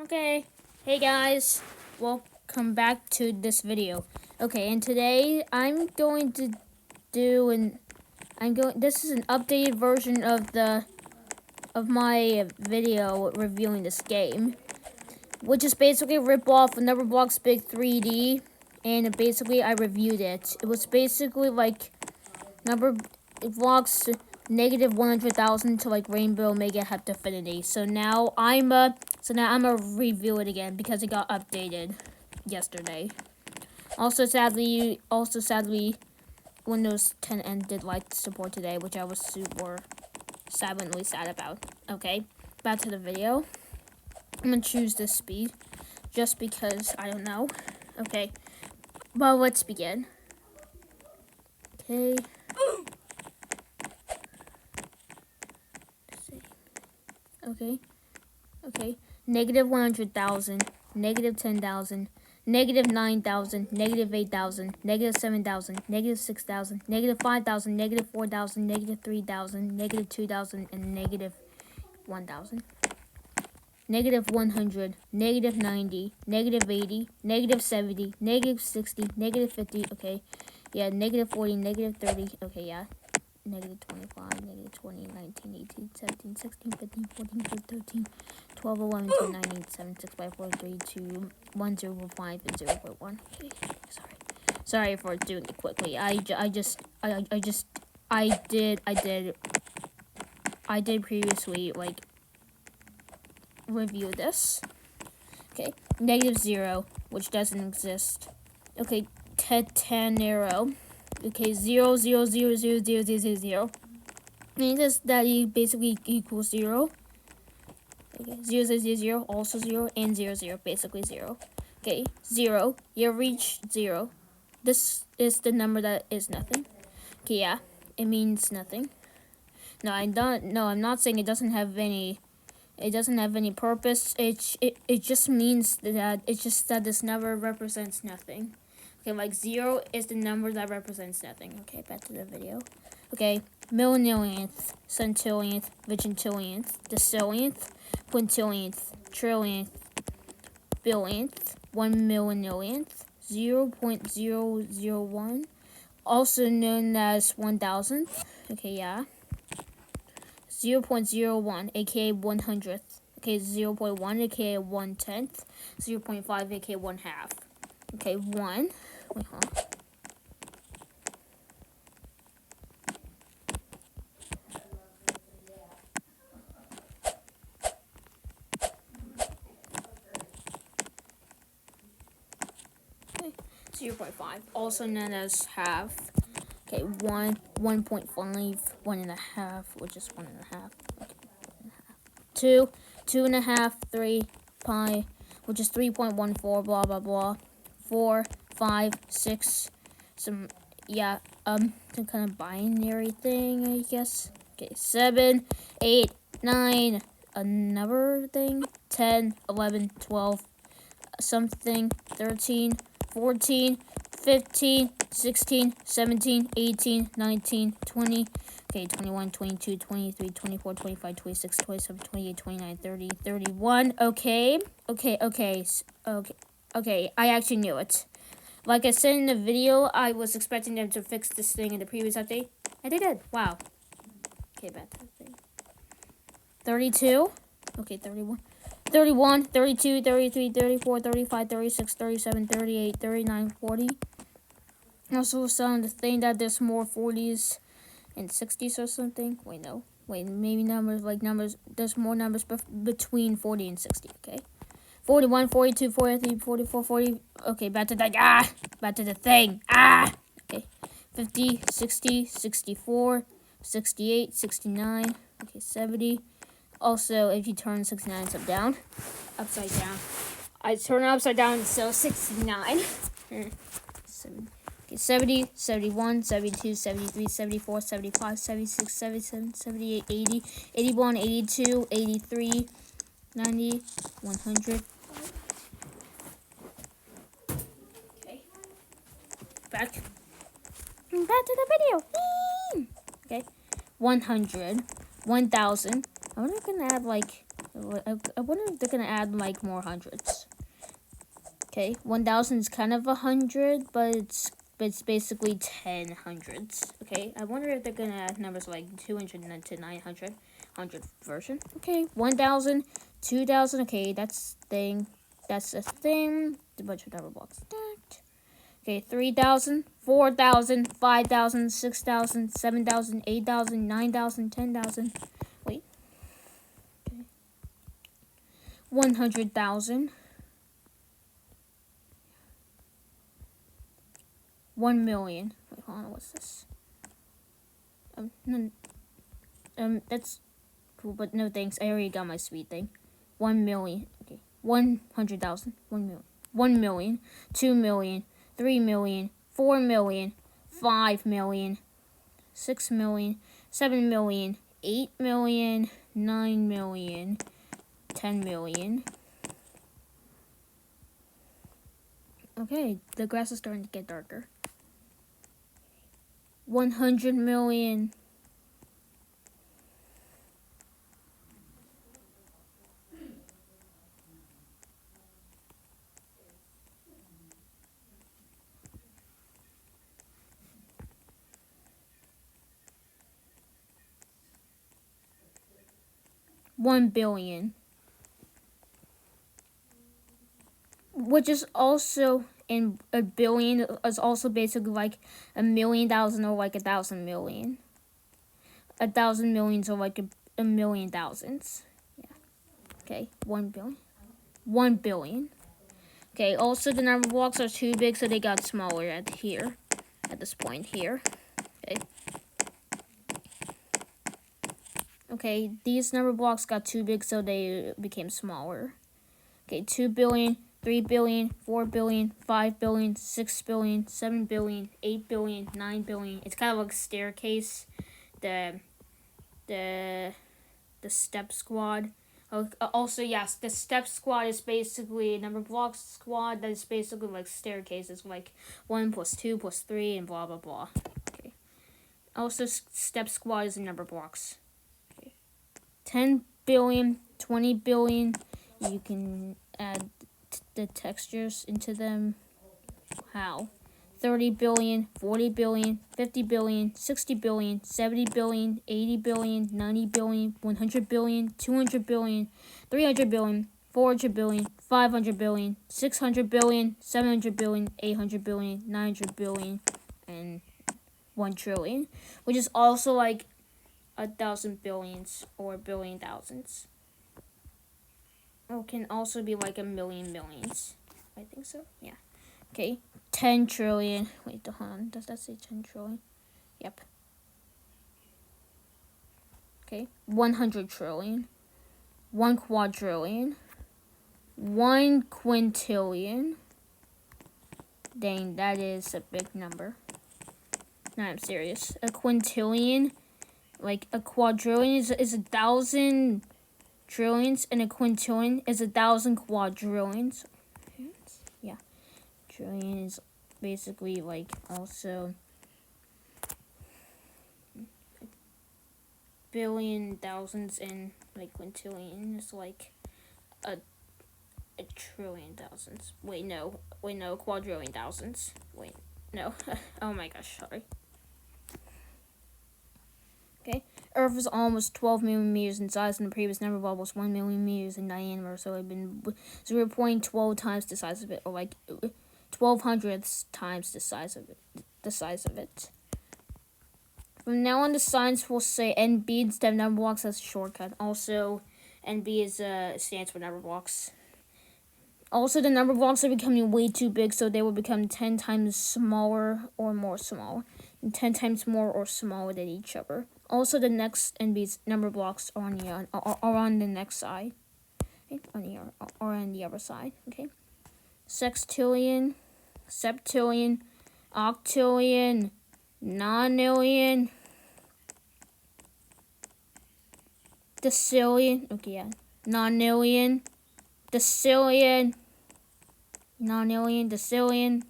Okay, hey guys, welcome back to this video. Okay, and today I'm going to do this is an updated version of my video reviewing this game, which is basically a rip-off of Numberblocks Big 3D, and basically I reviewed it. It was basically like Numberblocks negative 100,000 to like RAINBOWMEGAHEPTAFINITY. So now I'm gonna review it again because it got updated yesterday. Also sadly, Windows 10 ended light support today, which I was super silently sad about. Okay, back to the video. I'm gonna choose this speed just because I don't know. Okay, well, let's begin. Okay. Okay. Negative 100,000, negative 10,000, negative 9,000, negative 8,000, negative 7,000, negative 6,000, negative 5,000, negative 4,000, negative 3,000, negative 2,000, and negative 1,000. Negative 100, negative 90, negative 80, negative 70, negative 60, negative 50, okay. Yeah, negative 40, negative 30, okay, yeah. Negative 25, negative 20, 19, 18, 17, 16, 15, 14, 15, 13, 12, 11, 10, 9, 8, 7, 6, 5, 4, 3, 2, 1, 0, 5, and 0.1. Okay, sorry for doing it quickly. I did previously, like, review this. Okay, negative 0, which doesn't exist. Okay, Tetanero. Okay, 0, 0, 0, 0, 0, 0, 0, 0. Means that basically equals 0. Okay, 0, 0, 0, 0, also 0, and 0, 0, basically 0. Okay, 0, you reach 0. This is the number that is nothing. Okay, yeah, it means nothing. No, I'm not saying it doesn't have any purpose. It just means that this number represents nothing. Okay, like 0 is the number that represents nothing. Okay, back to the video. Okay, millionth, centillionth, vigentillionth, decillionth, quintillionth, trillionth, billionth, 1,000,000th, 0.001, also known as 1,000th. Okay, yeah. 0.01, aka 100th. Okay, 0.1, aka 1/10th. 0.5, aka 1/2. Okay, 1. Wait, huh? Okay, 0.5, also known as half. Okay, 1, 1.5, 1.5, which is 1.5. Okay, 1.5. 2, 2.5, 3, pi, which is 3.14, blah, blah, blah. 4, 5, 6, some kind of binary thing, I guess. Okay, 7, 8, 9, another thing. 10, 11, 12, something. 13, 14, 15, 16, 17, 18, 19, 20. Okay, 21, 22, 23, 24, 25, 26, 27, 28, 29, 30, 31. Okay, I actually knew it. Like I said in the video, I was expecting them to fix this thing in the previous update, and they did. Wow. Okay, back to the thing. 32. Okay, 31. 31, 32, 33, 34, 35, 36, 37, 38, 39, 40. Also starting to think that there's more 40s and 60s or something. Wait, no. Wait, maybe there's more numbers between 40 and 60, okay? 41, 42, 43, 44, 40. Okay, back to the thing. Okay. 50, 60, 64, 68, 69. Okay, 70. Also, if you turn 69 upside down. I turn it upside down, so 69. Okay, 70, 71, 72, 73, 74, 75, 76, 77, 78, 80, 81, 82, 83, 90, 100. Okay. Back to the video. Okay. 100, 1,000. I'm not gonna add like I wonder if they're gonna add like more hundreds. Okay, 1,000 is kind of 100, but it's basically 10 hundreds. Okay, I wonder if they're gonna add numbers like 200 to 900, 100 version. Okay, 1,000, 2,000. Okay, that's thing. That's a thing. A bunch of Numberblocks stacked. Okay, 3,000, 4,000, 5,000, 6,000, 7,000, 8,000, 9,000, 10,000. Wait. Okay. 100,000. 1 million. Wait, hold on, what's this? That's cool, but no thanks. I already got my sweet thing. 1 million. Okay. 100,000. 1 million. 1 million. 2 million. 3 million. 4 million. 5 million. 6 million. 7 million. 8 million. 9 million. 10 million. Okay, the grass is starting to get darker. 100 million. $1 billion, which is also in a billion is also basically like 1,000,000 or like 1,000 million. 1,000 millions or like a million thousands. Yeah. Okay, 1 billion. 1 billion. Okay, also the Numberblocks are too big, so they got smaller at here. At this point here. Okay. Okay, these Numberblocks got too big, so they became smaller. Okay, 2 billion, 3 billion, 4 billion, 5 billion, 6 billion, 7 billion, 8 billion, 9 billion. It's kind of like a staircase. The step squad. Also, yes, the step squad is basically a Numberblocks squad that is basically like staircases, like 1 plus 2 plus 3 and blah blah blah. Okay. Also, step squad is a Numberblocks. 10 billion, 20 billion, you can add the textures into them. How? 30 billion, 40 billion, 50 billion, 60 billion, 70 billion, 80 billion, 90 billion, 100 billion, 200 billion, 300 billion, 400 billion, 500 billion, 600 billion, 700 billion, 800 billion, 900 billion, and 1 trillion, which is also like 1,000 billions or billion thousands. Or can also be like a million millions. I think so. Yeah. Okay. 10 trillion. Wait, hold on. Does that say 10 trillion? Yep. Okay. 100 trillion. 1 quadrillion. 1 quintillion. Dang, that is a big number. No, I'm serious. A quintillion. Like a quadrillion is 1,000 trillions, and a quintillion is 1,000 quadrillions. Yeah, trillion is basically like also billion, thousands, and like quintillion is like a trillion thousands. Wait, no, quadrillion thousands. Wait, no. Oh my gosh, sorry. Okay, Earth is almost 12 million meters in size, and the previous Numberblock was 1 million meters in diameter, so it had been 0.12 times the size of it, or like 1,200 times the size of it. From now on, the signs will say NB instead of Numberblocks as a shortcut. Also, NB stands for Numberblocks. Also, the Numberblocks are becoming way too big, so they will become 10 times smaller or more small, and 10 times more or smaller than each other. Also, the next NB's Numberblocks are on the next side, okay? On the other side. Okay, sextillion, septillion, octillion, nonillion, decillion. Okay, yeah, nonillion, decillion, nonillion, decillion,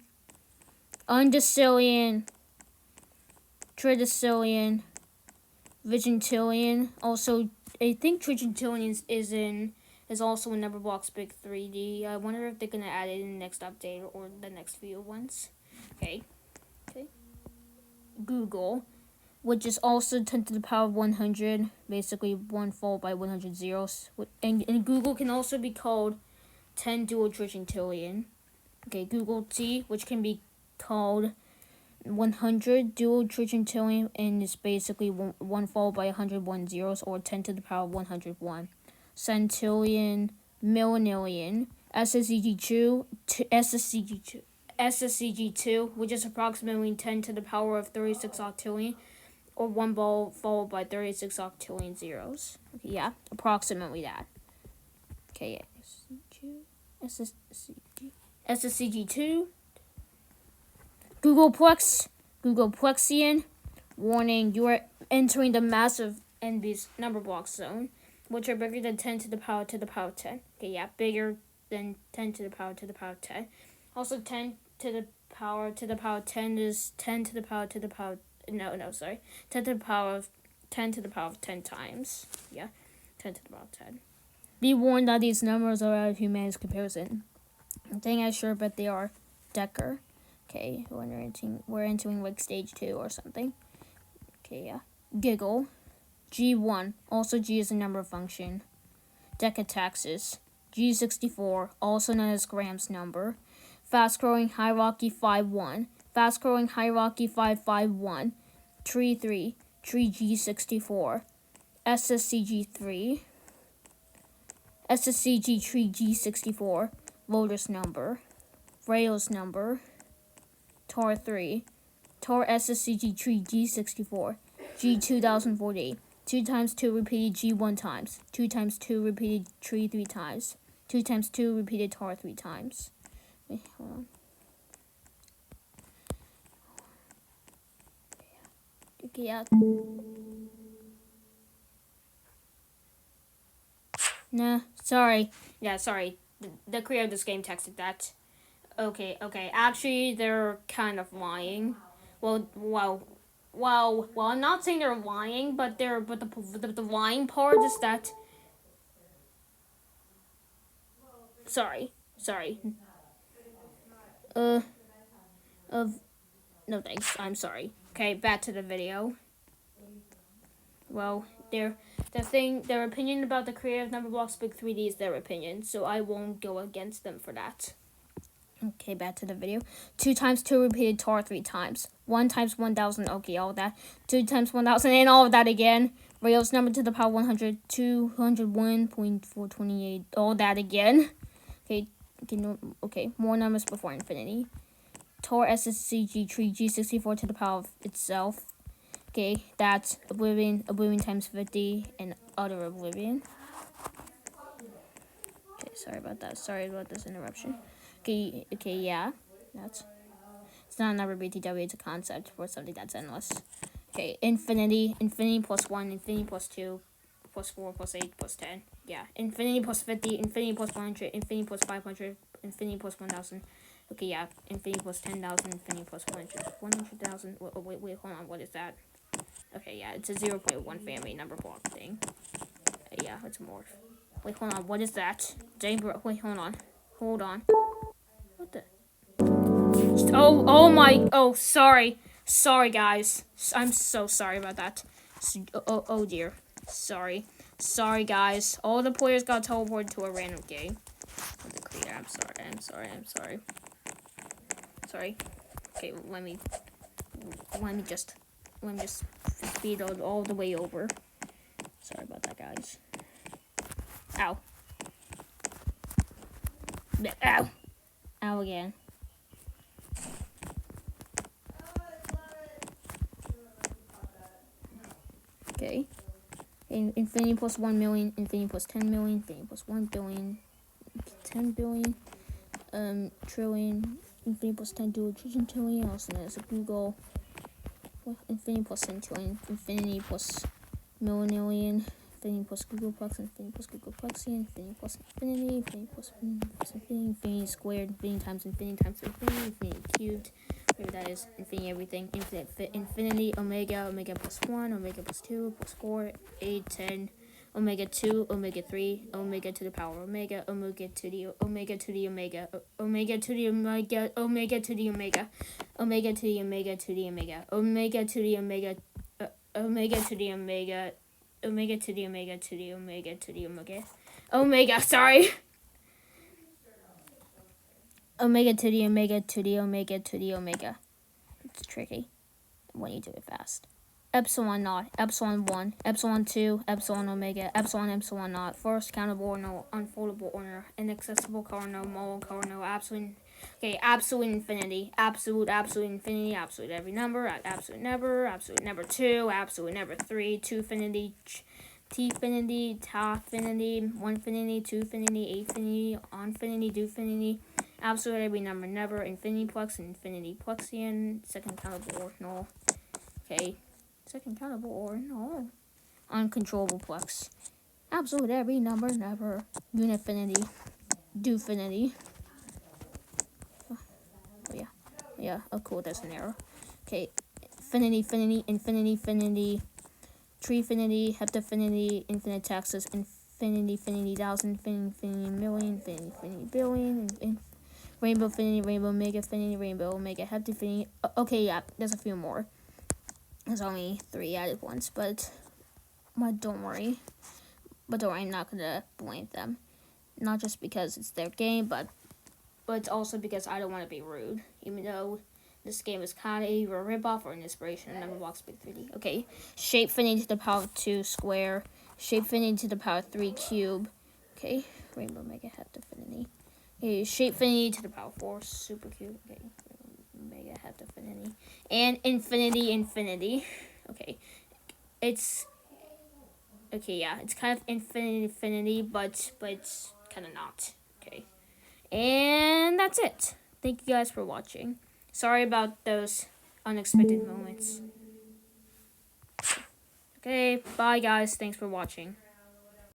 undecillion, tridecillion, vigintillion. Also, I think trigintillion is in is also in Numberblocks Big 3D. I wonder if they're gonna add it in the next update or the next few ones. Okay. Google, which is also 10 to the power of 100, basically 1 followed by 100 zeros. And Google can also be called 10 dual trillion. Okay, Google T, which can be called 100 dual trillion, and is basically 1 followed by 101 zeros, or 10 to the power of 101. Centillion, millennium, SSCG2, which is approximately 10 to the power of 36 octillion, or 1 ball followed by 36 octillion zeros. Okay, yeah, approximately that. Okay, SSCG2. Googleplexian. Warning, you are entering the massive NB's Numberblocks zone, which are bigger than 10 to the power 10. Okay, yeah, bigger than 10 to the power 10. Also, 10 to the power 10 is 10 to the power 10 to the power of 10 to the power of 10 times. Yeah, 10 to the power of 10. Be warned that these numbers are out of humanity's comparison. I'm saying I'm sure, but they are Decker. Okay, we're entering like stage 2 or something. Okay, yeah. Giggle. G1. Also, G is a number function. Decataxis. G64, also known as Graham's number. Fast-growing hierarchy 5-1. Fast-growing hierarchy 5-5-1. Tree 3. Tree G64. SSCG3. SSCG tree G64. Lotus number. Rails number. Tar 3. Tar SSCG tree G64. G2040. 2 times 2 repeated G 1 times. 2 times 2 repeated tree 3 times. 2 times 2 repeated tar 3 times. Wait, hold on. Okay, yeah. Nah, sorry. Yeah, sorry. The creator of this game texted that. Okay. Actually, they're kind of lying. Well, I'm not saying they're lying, but the lying part is that. Sorry. No thanks. I'm sorry. Okay, back to the video. Well, their opinion about the creator of Numberblocks Big 3D is their opinion, so I won't go against them for that. Okay, back to the video. 2 times 2 repeated tar 3 times. 1 times 1,000, okay, all of that. 2 times 1,000, and all of that again. Rails number to the power 100, 201.428, all that again. Okay, more numbers before infinity. Tar SSCG tree G64 to the power of itself. Okay, that's oblivion times 50, and utter oblivion. Okay, sorry about that. Sorry about this interruption. Okay, yeah. It's not a number BTW, it's a concept for something that's endless. Okay, infinity plus 1, infinity plus 2, plus 4, plus 8, plus 10. Yeah, infinity plus 50, infinity plus 100, infinity plus 500, infinity plus 1,000. Okay, yeah, infinity plus 10,000, infinity plus 100,000. Wait, hold on, what is that? Okay, yeah, it's a 0.1 family number block thing. Yeah, it's a morph. Wait, hold on, what is that? Wait, hold on. What the? Oh, sorry. Sorry, guys. I'm so sorry about that. Oh dear. Sorry, guys. All the players got teleported to a random game. The creator, I'm sorry. Sorry. Okay, let me just speed all the way over. Sorry about that, guys. Ow. Ow again. Okay. Infinity plus 1 million, infinity plus 10 million, infinity plus 1 billion, 10 billion, trillion, infinity plus 10 dual trillion, also known as a Google. Infinity plus centillion, infinity plus millennium, infinity plus Googleplex, infinity plus Googleplexian, infinity plus infinity, infinity plus infinity, infinity squared, infinity times infinity cubed, whatever that is, infinity everything, infinity omega plus 1, omega plus 2, plus 4, 8, 10, omega 2, omega 3, omega to the power omega, omega to the omega to the omega, omega to the omega, omega to the omega, omega to the omega to the omega, omega to the omega, omega to the omega, omega to the omega to the omega to the omega, omega, sorry. Omega to the omega to the omega to the omega. It's tricky when you do it fast. Epsilon naught, epsilon 1, epsilon 2, epsilon omega, epsilon naught, first countable ordinal, unfoldable ordinal, inaccessible cardinal, mole cardinal, absolute, okay, absolute infinity, absolute infinity, absolute every number, absolute number 2, absolute number 3, 2 infinity, t-finity, ta-finity, 1-finity, 2-finity, 8-finity, on-finity, do-finity, absolute every number, never, infinity plex, infinity plexian, second countable ordinal, okay, second countable ordinal, uncontrollable plex, absolute every number, never, unifinity, do-finity, cool, that's an error, okay, finity, infinity, tree-finity, heptafinity, infinite taxes, infinity, thousand, infinity, million, infinity, billion, rainbow-finity, rainbow-mega-finity, rainbow-omega-heptafinity. Okay, yeah, there's a few more. There's only 3 added ones, but don't worry. I'm not gonna blame them. Not just because it's their game, but also because I don't want to be rude, even though this game is kind of either a ripoff or an inspiration of Numberblocks Big 3D. Okay, shape finity to the power 2 square, shape finity to the power 3 cube. Okay, rainbow mega heptafinity. Okay, shape finity to the power 4 super cube. Okay, mega heptafinity and infinity. Okay, it's okay. Yeah, it's kind of infinity, but it's kind of not. Okay, and that's it. Thank you guys for watching. Sorry about those unexpected moments. Okay, bye guys. Thanks for watching.